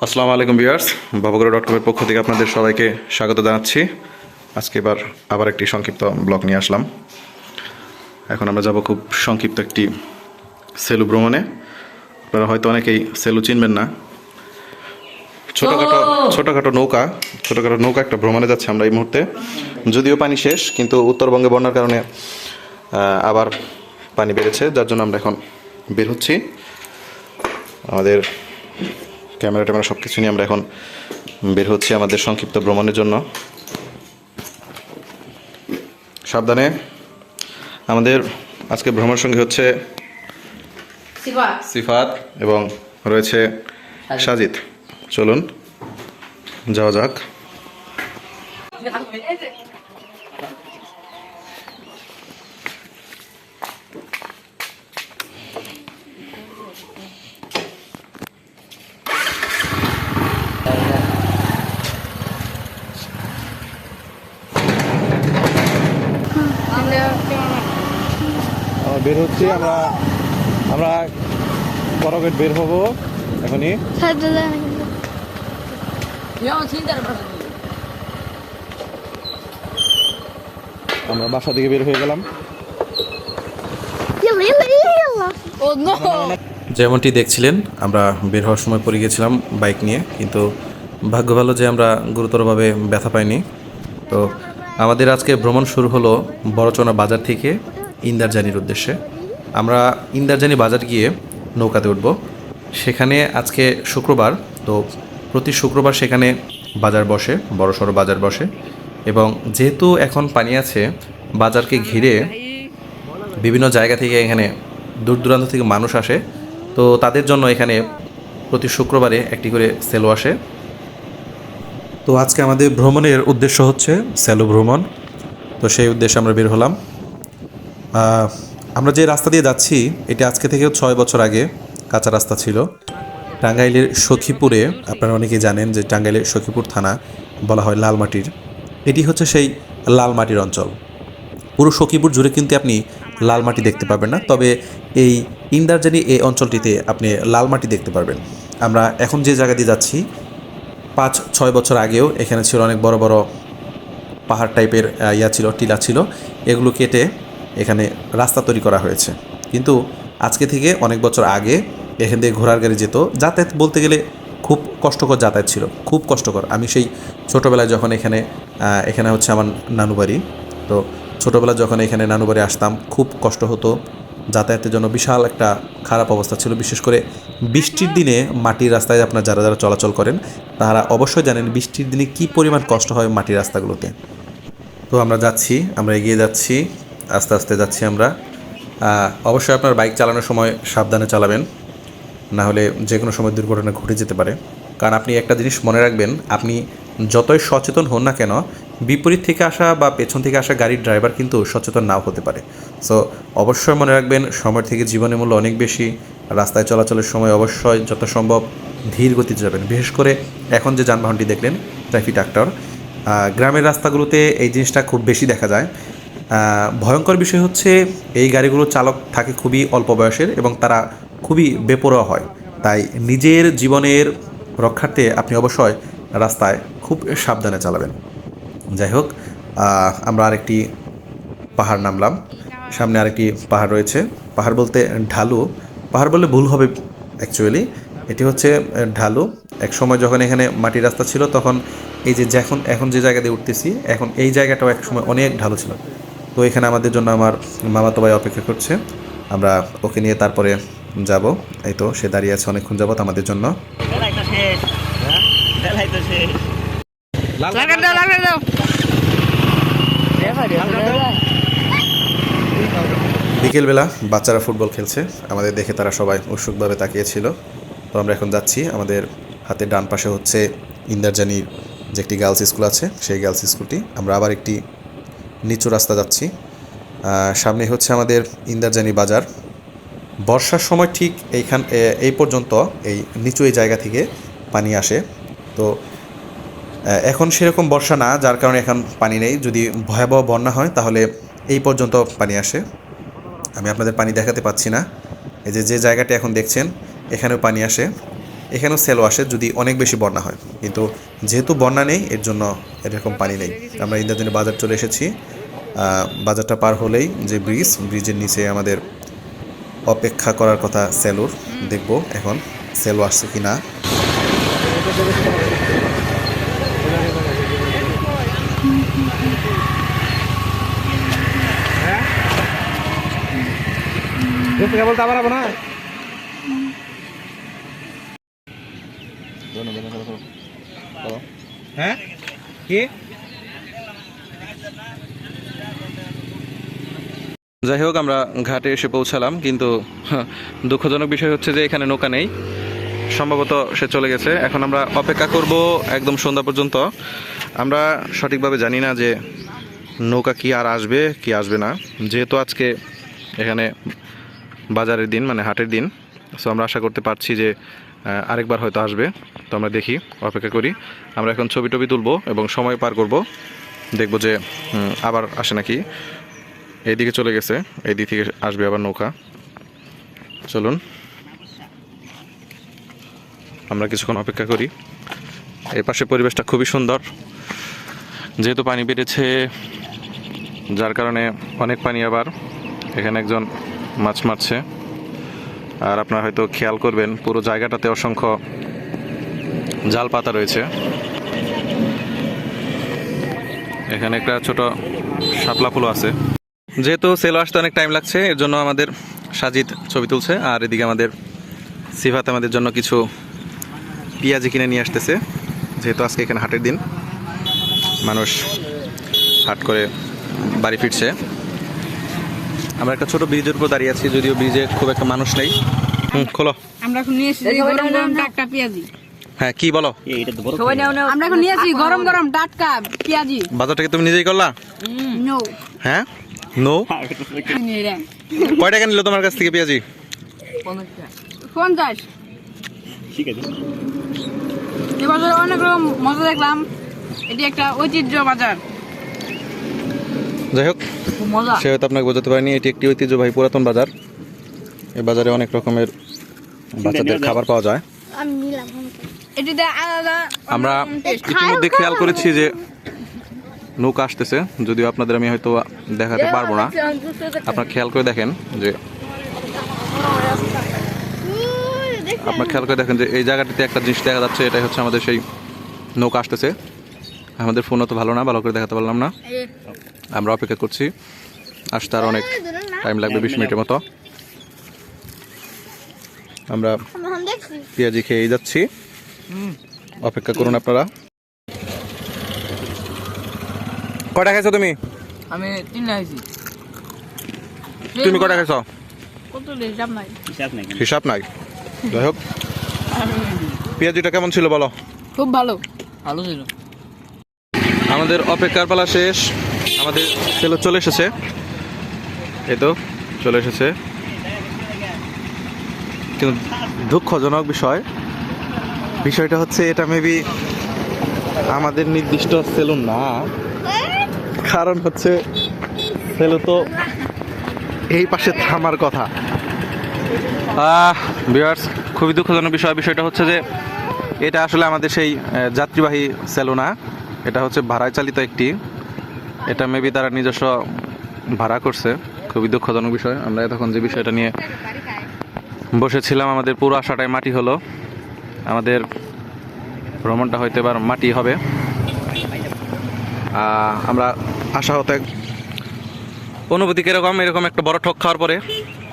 আসসালামু আলাইকুম ভিউয়ার্স, বাবুগড়া.com-এর পক্ষ থেকে আপনাদের সবাইকে স্বাগত জানাচ্ছি। আজকে আবার একটি সংক্ষিপ্ত ব্লগ নিয়ে আসলাম। এখন আমরা যাব খুব সংক্ষিপ্ত একটি সেলু ভ্রমণে। আপনারা হয়তো অনেকেই সেলু চিনবেন না। ছোটোখাটো নৌকা একটা ভ্রমণে যাচ্ছে আমরা এই মুহূর্তে। যদিও পানি শেষ, কিন্তু উত্তরবঙ্গে বন্যার কারণে আবার পানি বেড়েছে, যার জন্য আমরা এখন বের হচ্ছি। আমাদের ক্যামেরা সব কিছু নিয়ে আমরা এখন বের হচ্ছি আমাদের সংক্ষিপ্ত ভ্রমণের জন্য। সাবধানে। আমাদের আজকে ভ্রমণ সঙ্গী হচ্ছে সিফাত এবং রয়েছে সাজিদ। চলুন যাওয়া যাক। বের হচ্ছি আমরা বড় গেট বের হবো এখনই। আমরা বাসা থেকে বের হয়ে গেলাম। যেমনটি দেখছিলেন, আমরা বের হওয়ার সময় পড়ে গেছিলাম বাইক নিয়ে, কিন্তু ভাগ্য ভালো যে আমরা গুরুতরভাবে ব্যথা পাইনি। তো আমাদের আজকে ভ্রমণ শুরু হলো বড়চনা বাজার থেকে ইন্দারজানির উদ্দেশ্যে। আমরা ইন্দারজানি বাজার গিয়ে নৌকাতে উঠব। সেখানে আজকে শুক্রবার, তো প্রতি শুক্রবার সেখানে বাজার বসে, বড়সড় বাজার বসে। এবং যেহেতু এখন পানি আছে, বাজারকে ঘিরে বিভিন্ন জায়গা থেকে এখানে দূর দূরান্ত থেকে মানুষ আসে। তো তাদের জন্য এখানে প্রতি শুক্রবারে একটি করে সেলো আসে। তো আজকে আমাদের ভ্রমণের উদ্দেশ্য হচ্ছে সেলো ভ্রমণ। তো সেই উদ্দেশ্যে আমরা বের হলাম। আমরা যে রাস্তা দিয়ে যাচ্ছি, এটা আজকে থেকে 6 বছর আগে কাঁচা রাস্তা ছিল। টাঙ্গাইলের সখীপুরে, আপনারা অনেকেই জানেন যে টাঙ্গাইলের সখীপুর থানা বলা হয় লালমাটির। এটি হচ্ছে সেই লালমাটির অঞ্চল। পুরো সখীপুর জুড়ে কিন্তু আপনি লালমাটি দেখতে পাবেন না, তবে এই ইন্দারজানি এই অঞ্চলটিতে আপনি লালমাটি দেখতে পারবেন। আমরা এখন যে জায়গা দিয়ে যাচ্ছি, 5-6 বছর আগেও এখানে ছিল অনেক বড় বড় পাহাড় টাইপের টিলা ছিল। এগুলো কেটে এখানে রাস্তা তৈরি করা হয়েছে। কিন্তু আজকে থেকে অনেক বছর আগে এখান থেকে ঘোড়ার গাড়ি যেত। যাতায়াত বলতে গেলে খুব কষ্টকর যাতায়াত ছিল, খুব কষ্টকর। আমি সেই ছোটোবেলায় যখন এখানে হচ্ছে আমার নানু বাড়ি, তো ছোটোবেলা যখন এখানে নানু বাড়ি আসতাম, খুব কষ্ট হতো। যাতায়াতের জন্য বিশাল একটা খারাপ অবস্থা ছিল। বিশেষ করে বৃষ্টির দিনে মাটির রাস্তায় আপনার যারা যারা চলাচল করেন, তারা অবশ্যই জানেন বৃষ্টির দিনে কী পরিমাণ কষ্ট হয় মাটির রাস্তাগুলোতে। তো আমরা এগিয়ে যাচ্ছি, আস্তে আস্তে যাচ্ছি আমরা। অবশ্যই আপনার বাইক চালানোর সময় সাবধানে চালাবেন, না হলে যে কোনো সময় দুর্ঘটনা ঘটে যেতে পারে। কারণ আপনি একটা জিনিস মনে রাখবেন, আপনি যতই সচেতন হন না কেন, বিপরীত থেকে আসা বা পেছন থেকে আসা গাড়ির ড্রাইভার কিন্তু সচেতন নাও হতে পারে। সো অবশ্যই মনে রাখবেন, সময় থেকে জীবনের মূল্য অনেক বেশি। রাস্তায় চলাচলের সময় অবশ্যই যত সম্ভব ধীর গতিতে যাবেন। বিশেষ করে এখন যে যানবাহনটি দেখলেন, ট্রাফিক ট্রাক্টর, গ্রামের রাস্তাগুলোতে এই জিনিসটা খুব বেশি দেখা যায়। ভয়ঙ্কর বিষয় হচ্ছে, এই গাড়িগুলোর চালক থাকে খুবই অল্প বয়সের এবং তারা খুবই বেপরোয়া হয়। তাই নিজের জীবনের রক্ষার্থে আপনি অবশ্যই রাস্তায় খুব সাবধানে চালাবেন। যাই হোক, আমরা আরেকটি পাহাড় নামলাম। সামনে আরেকটি পাহাড় রয়েছে। পাহাড় বলতে ঢালু, পাহাড় বললে ভুল হবে অ্যাকচুয়ালি। এটি হচ্ছে ঢালু। এক সময় যখন এখানে মাটির রাস্তা ছিল, তখন এই যে এখন যে জায়গা দিয়ে উঠতেছি, এখন এই জায়গাটাও এক সময় অনেক ঢালু ছিল। তো এখানে আমাদের জন্য আমার মামাতো ভাই অপেক্ষা করছে। আমরা ওকে নিয়ে তারপরে যাব। এই তো সে দাঁড়িয়ে আছে অনেকক্ষণ যাবত আমাদের জন্য। বিকেলবেলা বাচ্চারা ফুটবল খেলছে, আমাদের দেখে তারা সবাই উৎসুকভাবে তাকিয়েছিল। তো আমরা এখন যাচ্ছি। আমাদের হাতের ডান পাশে হচ্ছে ইন্দারজানির যে একটি গার্লস স্কুল আছে, সেই গার্লস স্কুলটি। আমরা আবার একটি নিচু রাস্তা যাচ্ছি। সামনে হচ্ছে আমাদের ইন্দারজানি বাজার। বর্ষার সময় ঠিক এই পর্যন্ত এই নিচু এই জায়গা থেকে পানি আসে। তো এখন সেরকম বর্ষা না, যার কারণে এখন পানি নেই। যদি ভয়াবহ বন্যা হয় তাহলে এই পর্যন্ত পানি আসে। আমি আপনাদের পানি দেখাতে পাচ্ছি না। এই যে জায়গাটি এখন দেখছেন, এখানেও পানি আসে। এখানেও সেলও আসে যদি অনেক বেশি বন্যা হয়, কিন্তু যেহেতু বন্যা নেই এর জন্য এরকম পানি নেই। আমরা ইন্দ্রাদিনী বাজার চলে এসেছি। বাজারটা পার হলেই যে ব্রিজের নিচে আমাদের অপেক্ষা করার কথা সেলোর, দেখব এখন সেলো আসছে কি না। হ্যাঁ কি যাই হোক, আমরা ঘাটে এসে পৌঁছালাম, কিন্তু দুঃখজনক বিষয় হচ্ছে যে এখানে নৌকা নেই। সম্ভবত সে চলে গেছে। এখন আমরা অপেক্ষা করব একদম সন্ধ্যা পর্যন্ত। আমরা সঠিকভাবে জানি না যে নৌকা কি আর আসবে কি আসবে না, যেহেতু আজকে এখানে বাজারের দিন, মানে হাটের দিন। সো আমরা আশা করতে পারছি যে আরেকবার হয়তো আসবে। তো আমরা দেখি, অপেক্ষা করি। আমরা এখন ছবি টবি তুলবো এবং সময় পার করব, দেখব যে আবার আসে নাকি। এইদিকে চলে গেছে, এই দিক থেকে আসবে আবার নৌকা। চলুন আমরা কিছুক্ষণ অপেক্ষা করি। এই পাশে পরিবেশটা খুবই সুন্দর, যেহেতু পানি বেড়েছে যার কারণে অনেক পানি। আবার এখানে একজন মাছ মারছে। আর আপনারা হয়তো খেয়াল করবেন পুরো জায়গাটাতে অসংখ্য জাল পাতা রয়েছে। এখানে একটা ছোট শাপলা ফুলও আছে। যেহেতু সেল আসতে অনেক টাইম লাগছে, এর জন্য আমাদের সাজিদ ছবি তুলছে। আর এদিকে আমাদের সিফাত আমাদের জন্য কিছু পেঁয়াজি কিনে নিয়ে আসতেছে, যেহেতু আজকে এখানে হাটের দিন, মানুষ হাট করে বাড়ি ফিরছে। আমরা একটা ছোট ব্রিজের উপর দাঁড়িয়ে আছি, যদিও ব্রিজে খুব একটা মানুষ নেই। খোলো। আমরা এখন নিয়ে এসেছি গরম গরম টাটকা পেঁয়াজি। হ্যাঁ, কি বলো? আমরা এখন নিয়ে এসেছি গরম গরম টাটকা পেঁয়াজি। বাজারটা কি তুমি নিজেই করলা? নো। হ্যাঁ, নো। কয় টাকা নিল তোমার কাছ থেকে পেঁয়াজি? 50। ঠিক আছে। এবছর অনেক রকম মজা দেখলাম। এটি একটা ঐতিহ্য বাজার। যাই হোক, মজা। সে হয়তো আপনাকে বোঝাতে পারেনি, এটি একটি ঐতিহ্যবাহী পুরাতন বাজার। এই বাজারে অনেক রকমের বাচ্চাদের খাবার পাওয়া যায়। এটিতে আলাদা আমরা ইতিমধ্যে খেয়াল করেছি যে নৌকা আসতেছে, যদিও আপনাদের আমি হয়তো দেখাতে পারবো না। আপনারা খেয়াল করে দেখেন যে এই জায়গাটিতে একটা জিনিস দেখা যাচ্ছে, এটাই হচ্ছে আমাদের সেই নৌকা আসতেছে। আমাদের ফোনও তো ভালো না, ভালো করে দেখাতে পারলাম না। আমরা অপেক্ষা করছি, আসতে আর অনেক টাইম লাগবে, 20 মিনিটের মতো। আমরা পেঁয়াজি খেয়ে যাচ্ছি, অপেক্ষা করুন আপনারা। কয়টা খাইছো তুমি? আমি 3 খাইছি। তুমি কয়টা খাইছো? কত হিসাব নাই। হিসাব নাই। যাই হোক, পেঁয়াজিটা কেমন ছিল বলো? খুব ভালো। ভালো ছিল। আমাদের অপেক্ষার পালা শেষ, আমাদের সেলো চলে এসেছে। এই তো চলে এসেছে, কিন্তু দুঃখজনক বিষয়টা হচ্ছে এটা মেবি আমাদের নির্দিষ্ট সেলুন না। কারণ হচ্ছে সেলু তো এই পাশে থামার কথা। ভিউয়ার্স, খুবই দুঃখজনক বিষয়টা হচ্ছে যে এটা আসলে আমাদের সেই যাত্রীবাহী সেলু না, এটা হচ্ছে ভাড়ায় চালিত একটি। এটা মেবি তারা নিজস্ব ভাড়া করছে। খুবই দুঃখজনক বিষয়। আমরা তখন যে বিষয়টা নিয়ে বসেছিলাম, আমাদের পুরো আশাটাই মাটি হলো। আমাদের ভ্রমণটা হয়তো এবার মাটি হবে। আমরা আশাহত। অনুভূতি কিরকম এরকম একটা বড় ঠক খাওয়ার পরে?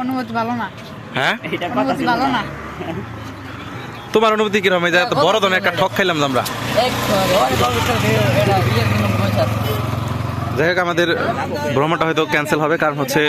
অনুভূতি ভালো না। হ্যাঁ, অনুভূতি ভালো না। তোমার অনুভূতি কিরকম? এই যে এত বড় ধরনের একটা ঠক খাইলাম আমরা। যাই হোক, আমাদের ভ্রমণটা হয়তো ক্যান্সেল হবে, কারণ হচ্ছে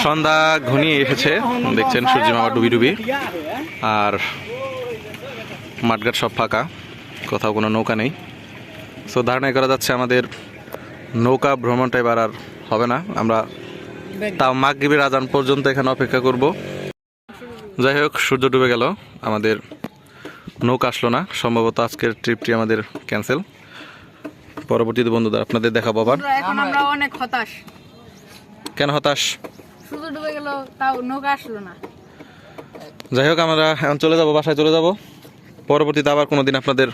সন্ধ্যা ঘনিয়ে এসেছে। দেখছেন সূর্য মামা ডুবি। আর মাঠঘাট সব ফাঁকা, কোথাও কোনো নৌকা নেই। সো ধারণা করা যাচ্ছে আমাদের নৌকা ভ্রমণটা এবার আর হবে না। আমরা তাও মাগরিবের আজান পর্যন্ত এখানে অপেক্ষা করব। যাই হোক, সূর্য ডুবে গেল, আমাদের নৌকা আসলো না। সম্ভবত আজকের ট্রিপটি আমাদের ক্যান্সেল। পরবর্তীতে বন্ধুদের আপনাদের দেখাবো আবার। এখন আমরা অনেক হতাশ। কেন হতাশ? সূর্য ডুবে গেল, তাও নৌকা আসলো না। যাই হোক, আমরা এখন চলে যাব, বাসায় চলে যাব। পরবর্তীতে আবার কোনো দিন আপনাদের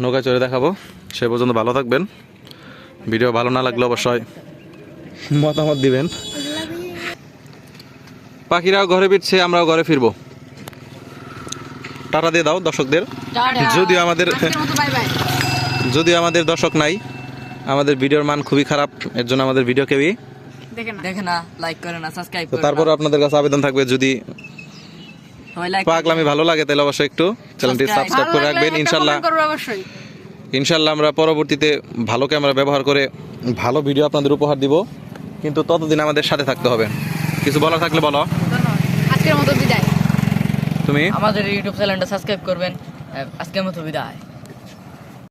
নৌকায় চড়ে দেখাবো। সে পর্যন্ত ভালো থাকবেন। ভিডিও ভালো না লাগলে অবশ্যই মতামত দিবেন। পাখিরাও ঘরে ফিরছে, আমরাও ঘরে ফিরবো। টাটা দিয়ে দাও দর্শকদের। যদিও আমাদের দর্শক নাই, আমাদের ভিডিওর মান খুবই খারাপ, এর jন্য আমাদের ভিডিও কেউই দেখে না, লাইক করে না, সাবস্ক্রাইব তো করে তারপর আপনাদের কাছে আবেদন থাকবে, যদি পাগলামি ভালো লাগে তাহলে অবশ্যই একটু চ্যানেলটি সাবস্ক্রাইব করে রাখবেন। ইনশাল্লাহ আমরা পরবর্তীতে ভালো ক্যামেরা ব্যবহার করে ভালো ভিডিও আপনাদের উপহার দিব, কিন্তু ততদিন আমাদের সাথে থাকতে হবে। কিছু বলার থাকলে বলো। আজকের মতো বিদায়। তুমি আমাদের ইউটিউব চ্যানেলটা সাবস্ক্রাইব করবেন। আজকের মতো বিদায়।